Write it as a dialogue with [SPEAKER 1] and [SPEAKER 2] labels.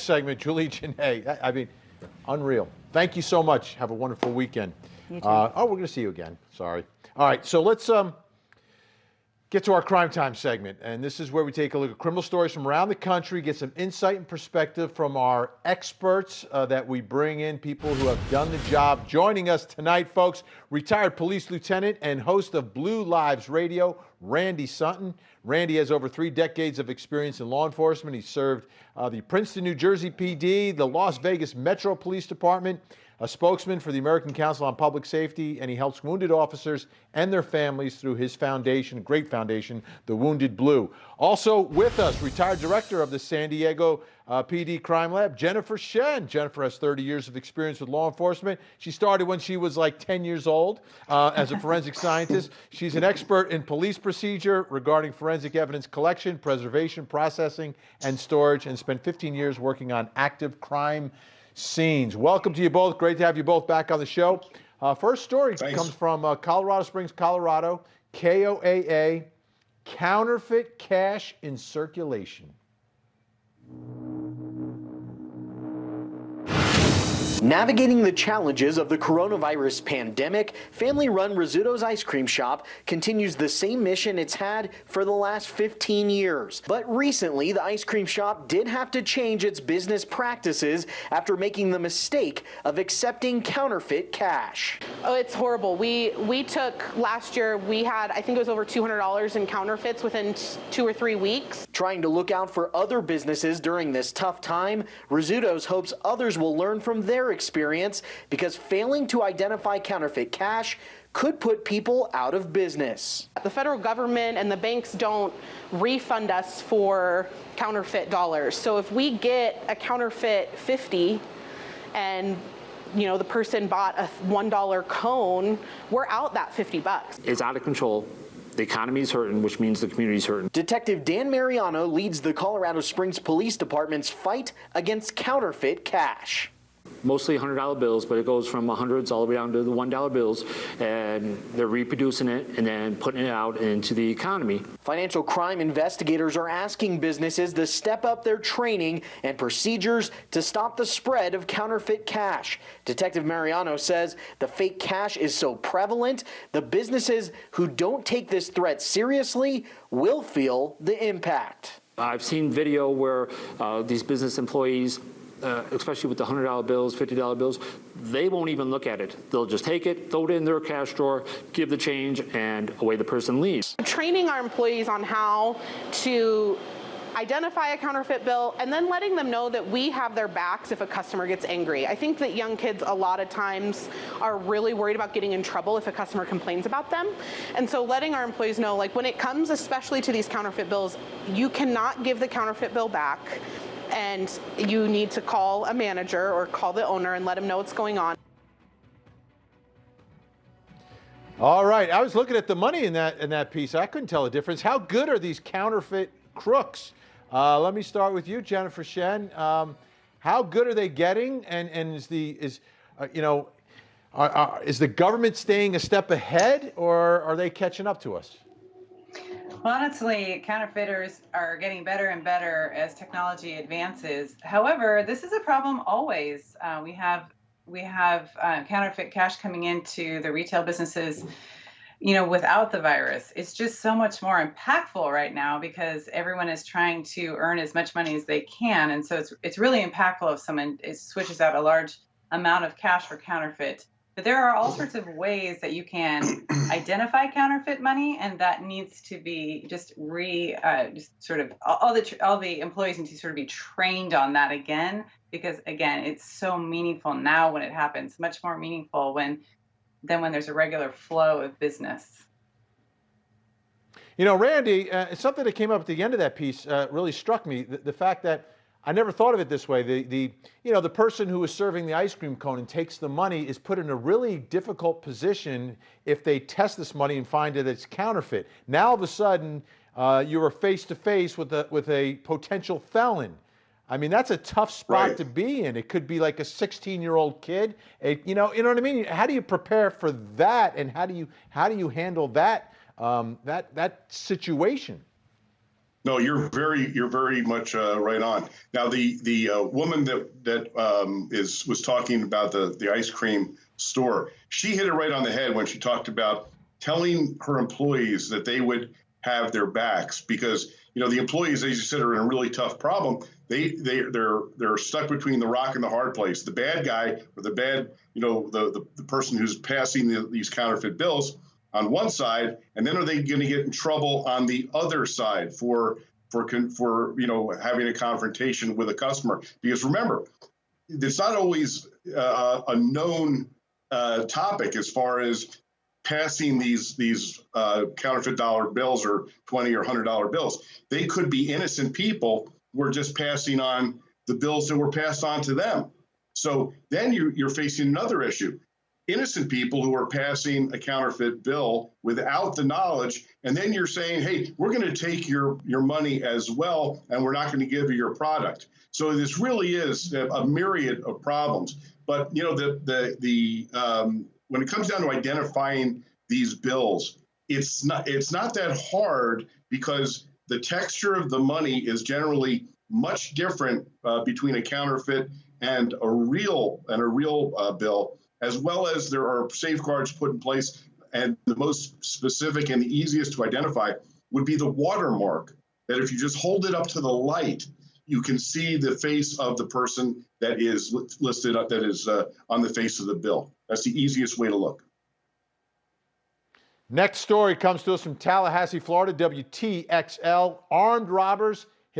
[SPEAKER 1] segment, Julie Janae. I mean, unreal. Thank you so much. Have a wonderful weekend.
[SPEAKER 2] You too.
[SPEAKER 1] Oh, we're going to see you again. Sorry. All right, so let's get to our crime time segment. And this is where we take a look at criminal stories from around the country, get some insight and perspective from our experts that we bring in, people who have done the job. Joining us tonight, folks, retired police lieutenant and host of Blue Lives Radio, Randy Sutton. Randy has over 3 decades of experience in law enforcement. He served the Princeton, New Jersey PD, the Las Vegas Metro Police Department, a spokesman for the American Council on Public Safety, and he helps wounded officers and their families through his foundation, great foundation, the Wounded Blue. Also with us, retired director of the San Diego PD Crime Lab, Jennifer Shen. Jennifer has 30 years of experience with law enforcement. She started when she was like 10 years old as a forensic scientist. She's an expert in police procedure regarding forensic evidence collection, preservation, processing, and storage, and spent 15 years working on active crime scenes. Welcome to you both. Great to have you both back on the show. First story comes from Colorado Springs, Colorado. KOAA, counterfeit cash in circulation.
[SPEAKER 3] Navigating the challenges of the coronavirus pandemic, family-run Rizzuto's Ice Cream Shop continues the same mission it's had for the last 15 years. But recently, the ice cream shop did have to change its business practices after making the mistake of accepting counterfeit cash.
[SPEAKER 4] Oh, it's horrible. We took, last year, we had, I think it was over $200 in counterfeits within 2 or 3 weeks.
[SPEAKER 3] Trying to look out for other businesses during this tough time, Rizzuto's hopes others will learn from their experience, because failing to identify counterfeit cash could put people out of business.
[SPEAKER 4] The federal government and the banks don't refund us for counterfeit dollars. So if we get a counterfeit 50 and the person bought a $1 cone, we're out that $50.
[SPEAKER 5] It's out of control. The economy's hurting, which means the community's hurting.
[SPEAKER 3] Detective Dan Mariano leads the Colorado Springs Police Department's fight against counterfeit cash.
[SPEAKER 5] Mostly $100 bills, but it goes from hundreds all the way down to the $1 bills, and they're reproducing it and then putting it out into the economy.
[SPEAKER 3] Financial crime investigators are asking businesses to step up their training and procedures to stop the spread of counterfeit cash. Detective Mariano says the fake cash is so prevalent, the businesses who don't take this threat seriously will feel the impact.
[SPEAKER 5] I've seen video where these business employees, especially with the $100 bills, $50 bills, they won't even look at it. They'll just take it, throw it in their cash drawer, give the change, and away the person leaves.
[SPEAKER 4] Training our employees on how to identify a counterfeit bill, and then letting them know that we have their backs if a customer gets angry. I think that young kids a lot of times are really worried about getting in trouble if a customer complains about them. And so letting our employees know, like when it comes especially to these counterfeit bills, you cannot give the counterfeit bill back, and you need to call a manager or call the owner and let them know what's going on.
[SPEAKER 1] All right, I was looking at the money in that piece. I couldn't tell the difference. How good are these counterfeit crooks? Let me start with you, Jennifer Shen. How good are they getting? And is the government staying a step ahead, or are they catching up to us?
[SPEAKER 2] Well, honestly, counterfeiters are getting better and better as technology advances. However, this is a problem always. We have counterfeit cash coming into the retail businesses, without the virus. It's just so much more impactful right now because everyone is trying to earn as much money as they can. And so it's really impactful if someone switches out a large amount of cash for counterfeit. But there are all sorts of ways that you can identify counterfeit money, and that needs to be all the employees need to sort of be trained on that again, because again, it's so meaningful now when it happens, much more meaningful than when there's a regular flow of business.
[SPEAKER 1] Randy, something that came up at the end of that piece really struck me. The fact that I never thought of it this way. The person who is serving the ice cream cone and takes the money is put in a really difficult position if they test this money and find that it's counterfeit. Now all of a sudden, you are face to face with a potential felon. I mean, that's a tough spot to be in. It could be like a 16-year-old kid. You know what I mean? How do you prepare for that, and how do you handle that that situation?
[SPEAKER 6] No, you're very much right on. Now, the woman that was talking about the ice cream store, she hit it right on the head when she talked about telling her employees that they would have their backs, because the employees, as you said, are in a really tough problem. They're stuck between the rock and the hard place. The bad guy, or the bad the person who's passing these counterfeit bills on one side, and then are they going to get in trouble on the other side for having a confrontation with a customer? Because remember, it's not always a known topic as far as passing these counterfeit dollar bills or $20 or $100 bills. They could be innocent people who are just passing on the bills that were passed on to them. So then you're facing another issue. Innocent people who are passing a counterfeit bill without the knowledge, and then you're saying, hey, we're going to take your money as well, and we're not going to give you your product. So this really is a myriad of problems. But when it comes down to identifying these bills, it's not that hard, because the texture of the money is generally much different between a counterfeit and a real bill, as well as there are safeguards put in place. And the most specific and the easiest to identify would be the watermark, that if you just hold it up to the light, you can see the face of the person that is listed, that is on the face of the bill. That's the easiest way to look.
[SPEAKER 1] Next story comes to us from Tallahassee, Florida, WTXL. Armed robbers